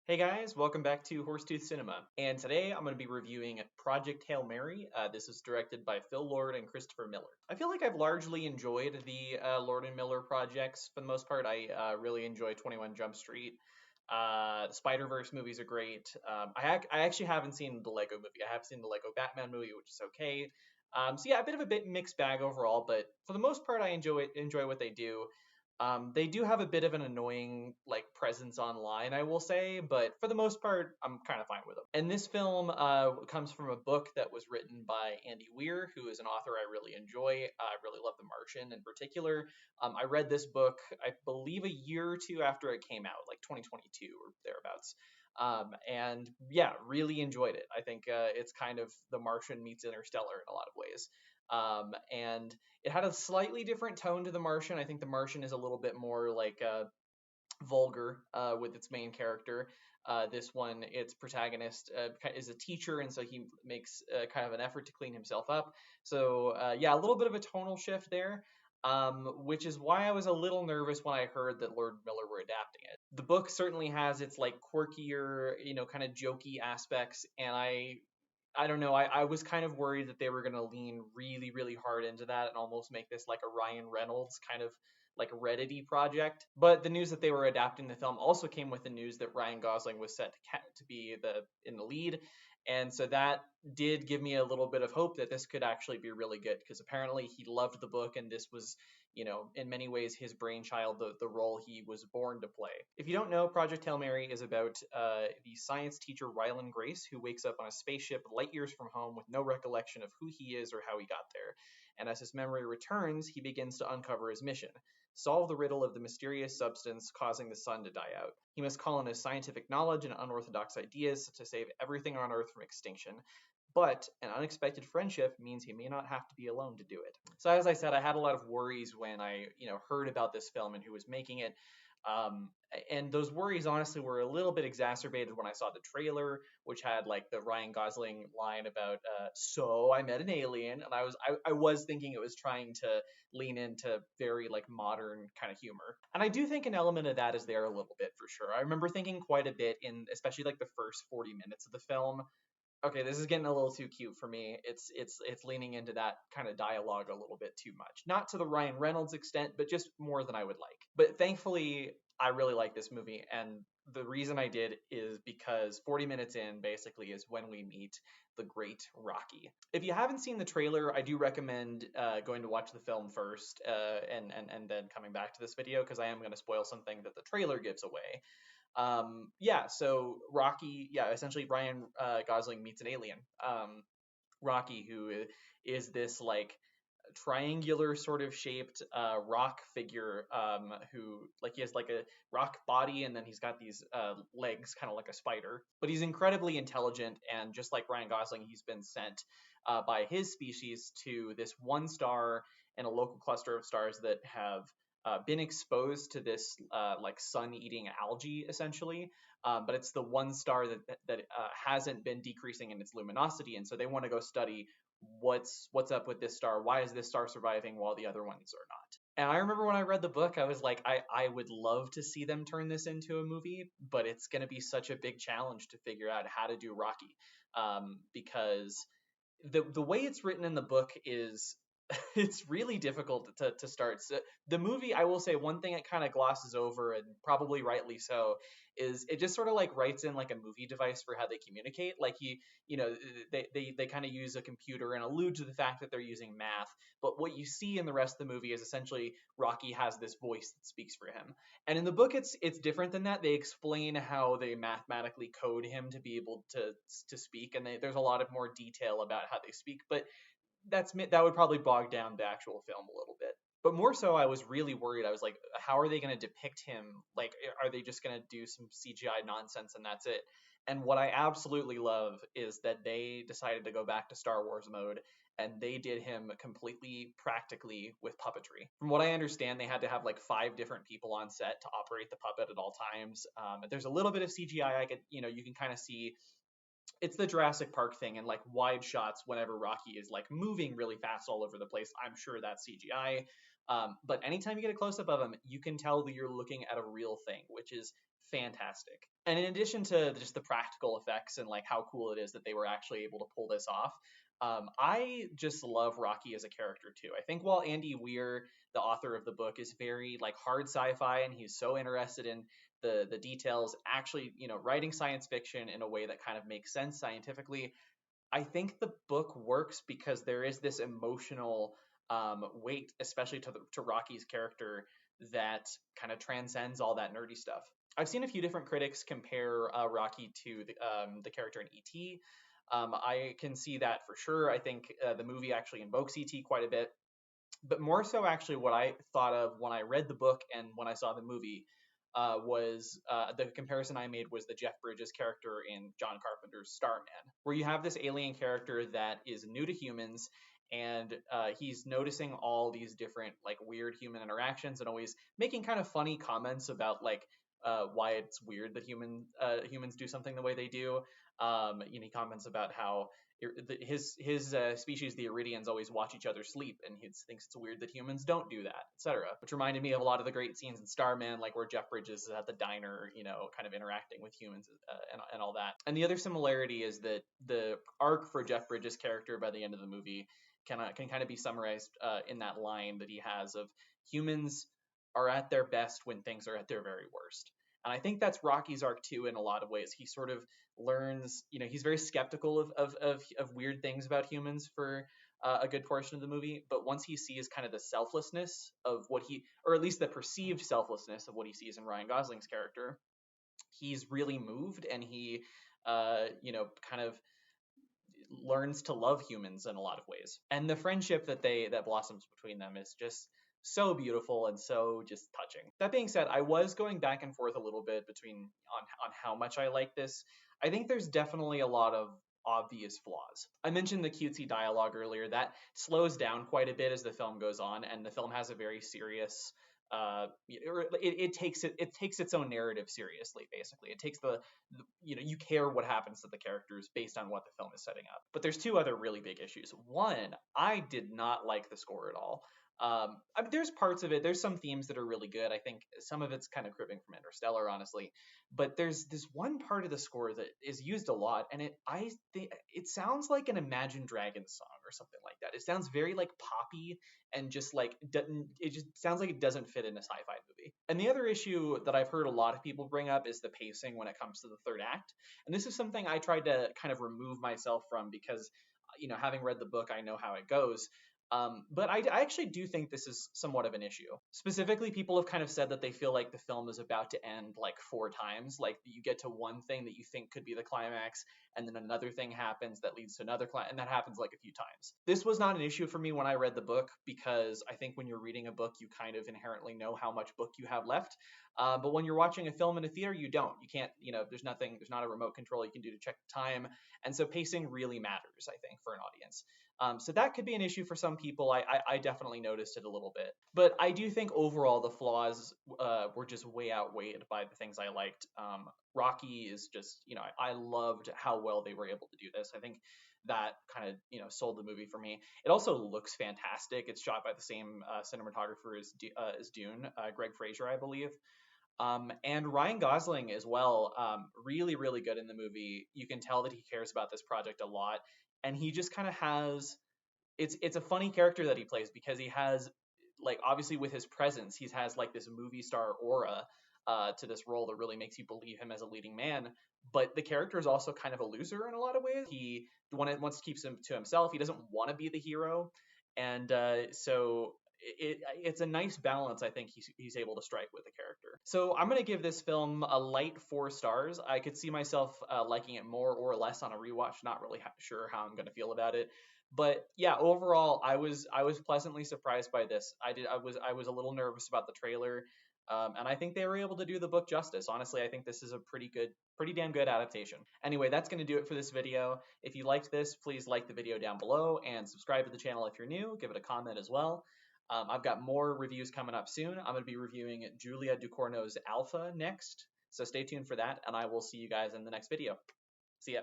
Hey guys, welcome back to Horsetooth Cinema. And today I'm going to be reviewing Project Hail Mary. This is directed by Phil Lord and Christopher Miller. I feel like I've largely enjoyed the Lord and Miller projects for the most part. I really enjoy 21 Jump Street. The Spider-Verse movies are great. I actually haven't seen the Lego movie. I have seen the Lego Batman movie, which is okay. So yeah, a bit of a mixed bag overall, but for the most part, I enjoy what they do. They do have a bit of an annoying presence online, I will say, but for the most part, I'm kind of fine with them. And this film comes from a book that was written by Andy Weir, who is an author I really enjoy. I really love The Martian in particular. I read this book, I believe, a year or two after it came out, like 2022 or thereabouts. And yeah, really enjoyed it. I think it's kind of The Martian meets Interstellar in a lot of ways. And it had a slightly different tone to The Martian. I think The Martian is a little bit more vulgar with its main character. This one, its protagonist is a teacher, and so he makes kind of an effort to clean himself up. So yeah, a little bit of a tonal shift there. Which is why I was a little nervous when I heard that Lord Miller were adapting it. The book certainly has its quirkier, kind of jokey aspects, and I don't know. I was kind of worried that they were going to lean really, really hard into that and almost make this like a Ryan Reynolds kind of like Reddity project. But the news that they were adapting the film also came with the news that Ryan Gosling was set to be in the lead, and so that did give me a little bit of hope that this could actually be really good because apparently he loved the book and this was, in many ways his brainchild, the role he was born to play. If you don't know, Project Hail Mary is about the science teacher Rylan Grace, who wakes up on a spaceship light years from home with no recollection of who he is or how he got there. And as his memory returns, he begins to uncover his mission: solve the riddle of the mysterious substance causing the sun to die out. He must call on his scientific knowledge and unorthodox ideas to save everything on Earth from extinction. But an unexpected friendship means he may not have to be alone to do it. So as I said, I had a lot of worries when I, heard about this film and who was making it. Um, and those worries honestly were a little bit exacerbated when I saw the trailer, which had like the Ryan Gosling line about "So I met an alien," and I was thinking it was trying to lean into very like modern kind of humor, and I do think an element of that is there a little bit for sure. I remember thinking quite a bit in especially like the first 40 minutes of the film, okay, this is getting a little too cute for me. It's leaning into that kind of dialogue a little bit too much. Not to the Ryan Reynolds extent, but just more than I would like. But thankfully, I really like this movie, and the reason I did is because 40 minutes in basically is when we meet the great Rocky. If you haven't seen the trailer, I do recommend going to watch the film first, and then coming back to this video because I am going to spoil something that the trailer gives away. Yeah, so Rocky, yeah, essentially Ryan Gosling meets an alien. Rocky, who is this like triangular sort of shaped rock figure, who like he has like a rock body and then he's got these legs kind of like a spider, but he's incredibly intelligent, and just like Ryan Gosling, he's been sent by his species to this one star and a local cluster of stars that have been exposed to this like sun-eating algae, essentially. But it's the one star that hasn't been decreasing in its luminosity, and so they want to go study what's up with this star. Why is this star surviving while the other ones are not? And I remember when I read the book, I was like, I would love to see them turn this into a movie, but it's going to be such a big challenge to figure out how to do Rocky, because the way it's written in the book is it's really difficult to start. So the movie, I will say one thing it kind of glosses over, and probably rightly so, is it just sort of like writes in like a movie device for how they communicate. Like they kind of use a computer and allude to the fact that they're using math. But what you see in the rest of the movie is essentially Rocky has this voice that speaks for him. And in the book, it's different than that. They explain how they mathematically code him to be able to speak, and there's a lot of more detail about how they speak. But that would probably bog down the actual film a little bit. But more so, I was really worried. I was like, how are they going to depict him? Like, are they just going to do some CGI nonsense and that's it? And what I absolutely love is that they decided to go back to Star Wars mode, and they did him completely practically with puppetry. From what I understand, they had to have like 5 different people on set to operate the puppet at all times. There's a little bit of CGI. You can kind of see it's the Jurassic Park thing and like wide shots whenever Rocky is like moving really fast all over the place. I'm sure that's CGI. But anytime you get a close up of him, you can tell that you're looking at a real thing, which is fantastic. And in addition to just the practical effects and like how cool it is that they were actually able to pull this off, I just love Rocky as a character too. I think while Andy Weir, the author of the book, is very like hard sci-fi and he's so interested in the details, actually, writing science fiction in a way that kind of makes sense scientifically, I think the book works because there is this emotional weight, especially to Rocky's character, that kind of transcends all that nerdy stuff. I've seen a few different critics compare Rocky to the character in E.T. I can see that for sure. I think the movie actually invokes E.T. quite a bit, but more so actually what I thought of when I read the book and when I saw the movie was the comparison I made was the Jeff Bridges character in John Carpenter's Starman, where you have this alien character that is new to humans and he's noticing all these different like weird human interactions and always making kind of funny comments about like why it's weird that humans do something the way they do. He comments about how his species, the Iridians, always watch each other sleep, and he thinks it's weird that humans don't do that, etc. Which reminded me of a lot of the great scenes in Starman, like where Jeff Bridges is at the diner, kind of interacting with humans and all that. And the other similarity is that the arc for Jeff Bridges' character by the end of the movie can kind of be summarized in that line that he has of humans are at their best when things are at their very worst. And I think that's Rocky's arc too in a lot of ways. He sort of learns, he's very skeptical of weird things about humans for a good portion of the movie. But once he sees kind of the selflessness of or at least the perceived selflessness of what he sees in Ryan Gosling's character, he's really moved and he, kind of learns to love humans in a lot of ways. And the friendship that blossoms between them is just so beautiful and so just touching. That being said, I was going back and forth a little bit between on how much I like this. I think there's definitely a lot of obvious flaws. I mentioned the cutesy dialogue earlier. That slows down quite a bit as the film goes on, and the film has a very serious it takes its own narrative seriously. Basically, it takes you care what happens to the characters based on what the film is setting up. But there's two other really big issues. One, I did not like the score at all. There's parts of it. There's some themes that are really good. I think some of it's kind of cribbing from Interstellar, honestly. But there's this one part of the score that is used a lot, and it sounds like an Imagine Dragons song or something like that. It sounds very like poppy and just like it just sounds like it doesn't fit in a sci-fi movie. And the other issue that I've heard a lot of people bring up is the pacing when it comes to the third act. And this is something I tried to kind of remove myself from because having read the book, I know how it goes. But I actually do think this is somewhat of an issue. Specifically, people have kind of said that they feel like the film is about to end like 4 times. Like you get to one thing that you think could be the climax, and then another thing happens that leads to another climax, and that happens like a few times. This was not an issue for me when I read the book because I think when you're reading a book, you kind of inherently know how much book you have left. But when you're watching a film in a theater, you don't. You can't. There's not a remote control you can do to check the time, and so pacing really matters, I think, for an audience. So that could be an issue for some people. I definitely noticed it a little bit. But I do think overall the flaws were just way outweighed by the things I liked. Rocky is just, I loved how well they were able to do this. I think that kind of, sold the movie for me. It also looks fantastic. It's shot by the same cinematographer as Dune, Greg Fraser, I believe. And Ryan Gosling as well, really, really good in the movie. You can tell that he cares about this project a lot. And he just kind of has it's a funny character that he plays because he has like obviously with his presence he has like this movie star aura to this role that really makes you believe him as a leading man, but the character is also kind of a loser in a lot of ways. He wants to keep him to himself. He doesn't want to be the hero, and so it's a nice balance I think he's able to strike with the character. So I'm going to give this film a light 4 stars. I could see myself liking it more or less on a rewatch. Not really sure how I'm going to feel about it. But yeah, overall, I was pleasantly surprised by this. I was a little nervous about the trailer, and I think they were able to do the book justice. Honestly, I think this is a pretty damn good adaptation. Anyway, that's going to do it for this video. If you liked this, please like the video down below and subscribe to the channel if you're new. Give it a comment as well. I've got more reviews coming up soon. I'm going to be reviewing Julia Ducournau's Alpha next, so stay tuned for that, and I will see you guys in the next video. See ya.